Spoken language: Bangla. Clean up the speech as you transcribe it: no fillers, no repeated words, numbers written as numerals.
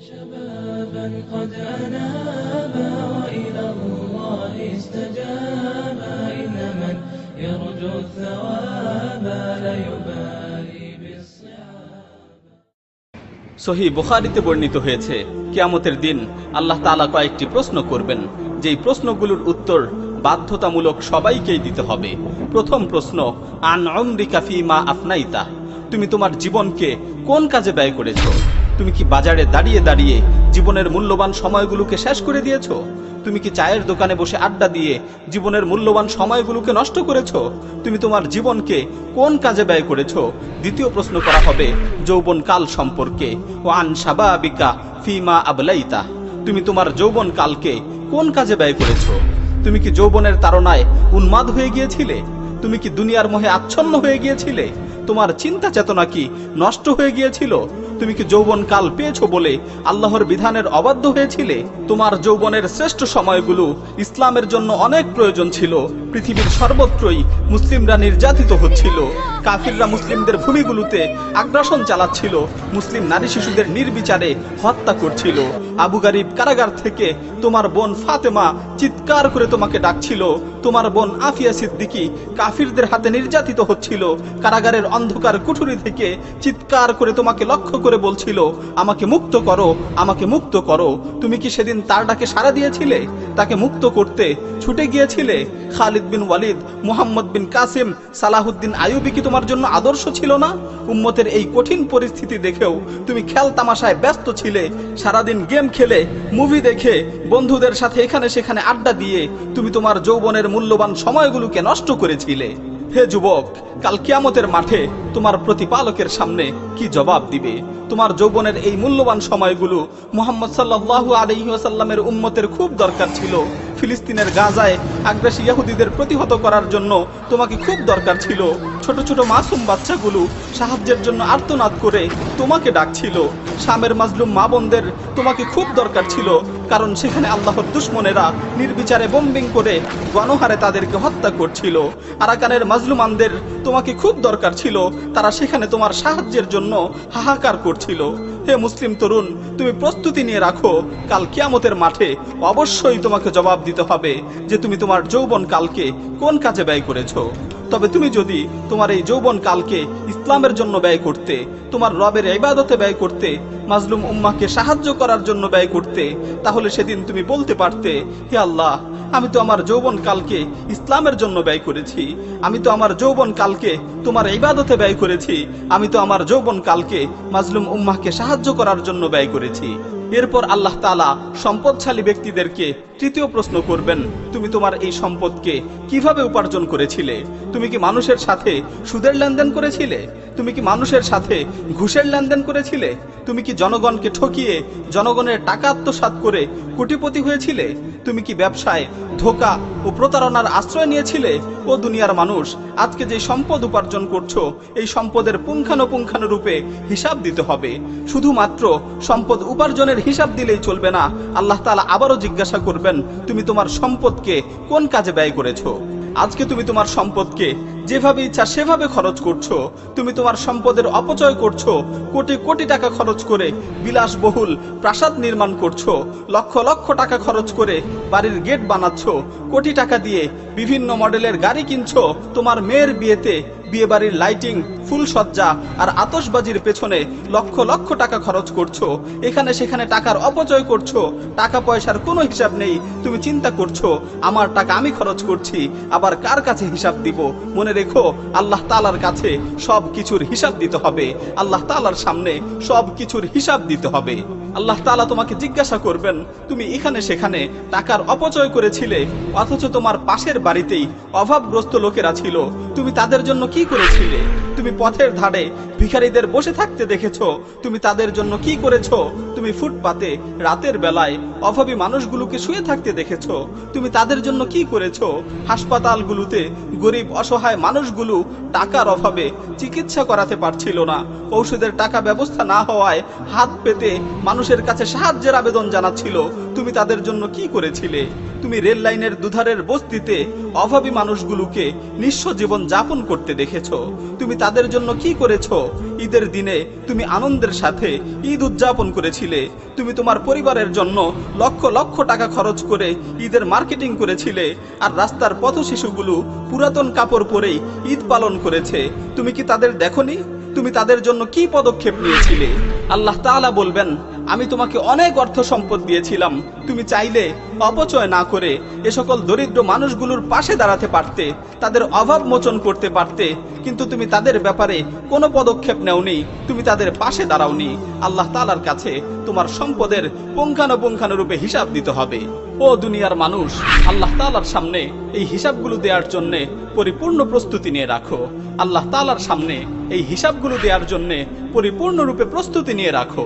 شبابا قد أنابا وإلى الله استجابا إن من يرجو الثواب لا يبالي بالصعاب। সহিহ বুখারীতে বর্ণিত হয়েছে, কিয়ামতের দিন আল্লাহ তাআলা কয়েকটি প্রশ্ন করবেন, যেই প্রশ্নগুলোর উত্তর বাধ্যতামূলক সবাইকেই দিতে হবে। প্রথম প্রশ্ন, আন উমরিকা ফীমা আফনাইতা, তুমি তোমার জীবনকে কোন কাজে ব্যয় করেছো? তুমি কি বাজারে দাঁড়িয়ে দাঁড়িয়ে জীবনের মূল্যবান সময়গুলোকে শেষ করে দিয়েছো? তুমি কি চায়ের দোকানে বসে আড্ডা দিয়ে জীবনের মূল্যবান সময়গুলোকে নষ্ট করেছো? তুমি তোমার জীবনকে কোন কাজে ব্যয় করেছো? দ্বিতীয় প্রশ্ন করা হবে যৌবনকাল সম্পর্কে, ও আন শাবাবিকা ফীমা আবলাইতা, তুমি তোমার যৌবনকালকে কোন কাজে ব্যয় করেছো? তুমি কি যৌবনের তাড়নায় উন্মাদ হয়ে গিয়েছিলে? তুমি কি দুনিয়ার মোহে আচ্ছন্ন হয়ে গিয়েছিলে? তোমার চিন্তা চেতনা কি নষ্ট হয়ে গিয়েছিল? তুমি কি যৌবনকাল পেয়েছো বলে আল্লাহর বিধানের অবাধ্য হয়েছিলে? তোমার যৌবনের শ্রেষ্ঠ সময়গুলো ইসলামের জন্য অনেক প্রয়োজন ছিল। পৃথিবীর সর্বত্রই মুসলিমরা নির্যাতিত হচ্ছিল, কাফিররা মুসলিমদের ভূমিগুলোতে আগ্রাসন চালাচ্ছিল, মুসলিম নারী শিশুদের নির্বিচারে হত্যা করছিল। আবু গারিব কারাগার থেকে তোমার বোন ফাতেমা চিৎকার করে তোমাকে ডাকছিল। তোমার বোন আফিয়া সিদ্দিকী কাফিরদের হাতে নির্যাতিত হচ্ছিল, কারাগারের অন্ধকার কুঠুরি থেকে চিৎকার করে তোমাকে লক্ষ্য করে বলছিল, আমাকে মুক্ত করো, আমাকে মুক্ত করো। তুমি কি সেদিন তার ডাকে সাড়া দিয়েছিলে? তাকে মুক্ত করতে ছুটে গিয়েছিলে? খালিদ বিন ওয়ালিদ, মুহাম্মদ বিন কাসিম, সালাহুদ্দিন আইয়ুবী কি তোমার জন্য আদর্শ ছিল না? উম্মতের এই কঠিন পরিস্থিতি দেখেও তুমি খেল তামাশায় ব্যস্ত ছিলে। সারাদিন গেম খেলে, মুভি দেখে, বন্ধুদের সাথে এখানে সেখানে আড্ডা দিয়ে তুমি তোমার যৌবনের মূল্যবান সময়গুলোকে নষ্ট করেছিলে। হে যুবক, কাল কিয়ামতের মাঠে তোমার প্রতিপালকের সামনে কি জবাব দিবে? তোমার যৌবনের এই মূল্যবান সময়গুলো মুহাম্মদ সাল্লাল্লাহু আলাইহি ওয়াসাল্লামের উম্মতের খুব দরকার ছিল। ফিলিস্তিনের গাজায় আগ্রাসী ইহুদিদের প্রতিহত করার জন্য তোমাকে খুব দরকার ছিল। ছোট ছোট মাসুম বাচ্চাগুলো সাহায্যের জন্য আর্তনাদ করে তোমাকে ডাকছিল। শামের মাজলুম মা বোনদের তোমাকে খুব দরকার ছিল, কারণ সেখানে আল্লাহর দুশমনেরা নির্বিচারে বোম্বিং করে গণহারে তাদেরকে হত্যা করছিল। আরাকানের মাজলুমানদের তোমাকে খুব দরকার ছিল, তারা সেখানে তোমার সাহায্যের জন্য হাহাকার করছিল। হে মুসলিম তরুণ, তুমি প্রস্তুতি নিয়ে রাখো, কাল কিয়ামতের মাঠে অবশ্যই তোমাকে জবাব দিতে হবে যে তুমি তোমার যৌবন কালকে কোন কাজে ব্যয় করেছো। তবে তুমি যদি তোমার এই যৌবন কালকে ইসলামের জন্য ব্যয় করতে, তোমার রবের ইবাদতে ব্যয় করতে, মাজলুম উম্মাহকে সাহায্য করার জন্য ব্যয় করতে, তাহলে সেদিন তুমি বলতে পারতে, হে আল্লাহ, আমি তো আমার যৌবন কালকে ইসলামের জন্য ব্যয় করেছি, আমি তো আমার যৌবন কালকে তোমার ইবাদতে ব্যয় করেছি, আমি তো আমার যৌবন কালকে মাজলুম উম্মাহকে সাহায্য করার জন্য ব্যয় করেছি। এরপর আল্লাহ তাআলা সম্পদশালী ব্যক্তিদেরকে তৃতীয় প্রশ্ন করবেন, তুমি তোমার এই সম্পদকে কিভাবে উপার্জন করেছিলে? তুমি কি মানুষের সাথে সুদের লেনদেন করেছিলে? তুমি কি মানুষের সাথে ঘুষের লেনদেন করেছিলে? তুমি কি জনগণকে ঠকিয়ে জনগণের টাকা আত্মসাৎ করে কোটিপতি হয়েছিলে? তুমি কি ব্যবসায় ধোঁকা ও প্রতারণার আশ্রয় নিয়েছিলে? ও দুনিয়ার মানুষ, আজকে যে সম্পদ উপার্জন করছো, এই সম্পদের পুঙ্খানুপুঙ্খানুরূপে হিসাব দিতে হবে। শুধুমাত্র সম্পদ উপার্জনের হিসাব দিলেই চলবে না, আল্লাহ তাআলা আবারও জিজ্ঞাসা করবেন, তুমি তোমার সম্পদকে কোন কাজে ব্যয় করেছো? আজকে তুমি তোমার সম্পদকে যেভাবে ইচ্ছা সেভাবে খরচ করছো। তুমি তোমার সম্পদের অপচয় করছো, কোটি কোটি টাকা খরচ করে বিলাসবহুল প্রাসাদ নির্মাণ করছো, লক্ষ লক্ষ টাকা খরচ করে বাড়ির গেট বানাচ্ছো, কোটি টাকা দিয়ে বিভিন্ন মডেলের গাড়ি কিনছো, তোমার মেয়ের বিয়েতে বিয়ে বাড়ির লাইটিং, ফুলসজ্জা আর আতশবাজির পেছনে লক্ষ লক্ষ টাকা খরচ করছো, এখানে সেখানে টাকার অপচয় করছো, টাকা পয়সার কোনো হিসাব নেই। তুমি চিন্তা করছো আমার টাকা আমি খরচ করছি, আবার কার কাছে হিসাব দিব? মনে রেখো, আল্লাহ তাআলার কাছে সব কিছুর হিসাব দিতে হবে, আল্লাহ তাআলার সামনে সব কিছুর হিসাব দিতে হবে। আল্লাহ তাআলা তোমাকে জিজ্ঞাসা করবেন, তুমি এখানে সেখানে টাকার অপচয় করেছিলে, অথচ তোমার পাশের বাড়িতেই অভাবগ্রস্ত লোকেরা ছিল, তুমি তাদের জন্য কি করেছিলে? তুমি পথের ধারে ভিখারিদের বসে থাকতে দেখেছো, তুমি তাদের জন্য কি করেছো? তুমি ফুটপাতে রাতের বেলায় অভাবী মানুষগুলোকে শুয়ে থাকতে দেখেছো, তুমি তাদের জন্য কি করেছো? হাসপাতালগুলোতে গরিব অসহায় মানুষগুলো টাকার অভাবে চিকিৎসা করাতে পারছিল না, ঔষধের টাকা ব্যবস্থা না হওয়ায় হাত পেতে মানুষের কাছে সাহায্যের আবেদন জানাচ্ছিল, তুমি তাদের জন্য কি করেছিলে? তুমি রেল লাইনের দুধারের বস্তিতে অভাবী মানুষগুলোকে নিঃস্ব জীবন যাপন করতে দেখেছো, তুমি তাদের জন্য কি করেছো? ঈদের দিনে তুমি আনন্দের সাথে ঈদ উদযাপন করেছিলে, তুমি তোমার পরিবারের জন্য লক্ষ লক্ষ টাকা খরচ করে ঈদের মার্কেটিং করেছিলে, আর রাস্তার পথ শিশুগুলো পুরাতন কাপড় পরেই ঈদ পালন করেছে। তুমি কি তাদের দেখোনি? তুমি তাদের জন্য কি পদক্ষেপ নিয়েছিলে? আল্লাহ তাআলা বলবেন, আমি তোমাকে অনেক অর্থ সম্পদ দিয়েছিলাম, তুমি চাইলে অপচয় না করে এ সকল দরিদ্র মানুষগুলোর পাশে দাঁড়াতে পারতে, তাদের অভাব মোচন করতে পারতে, কিন্তু তুমি তাদের ব্যাপারে কোনো পদক্ষেপ নেওনি, তুমি তাদের পাশে দাঁড়াওনি। আল্লাহ তাআলার কাছে তোমার সম্পদের পুঙ্খানুপুঙ্খানুরূপে হিসাব দিতে হবে। ও দুনিয়ার মানুষ, আল্লাহ তাআলার সামনে এই হিসাবগুলো দেওয়ার জন্য পরিপূর্ণ প্রস্তুতি নিয়ে রাখো। আল্লাহ তাআলার সামনে এই হিসাবগুলো দেওয়ার জন্য পরিপূর্ণরূপে প্রস্তুতি নিয়ে রাখো।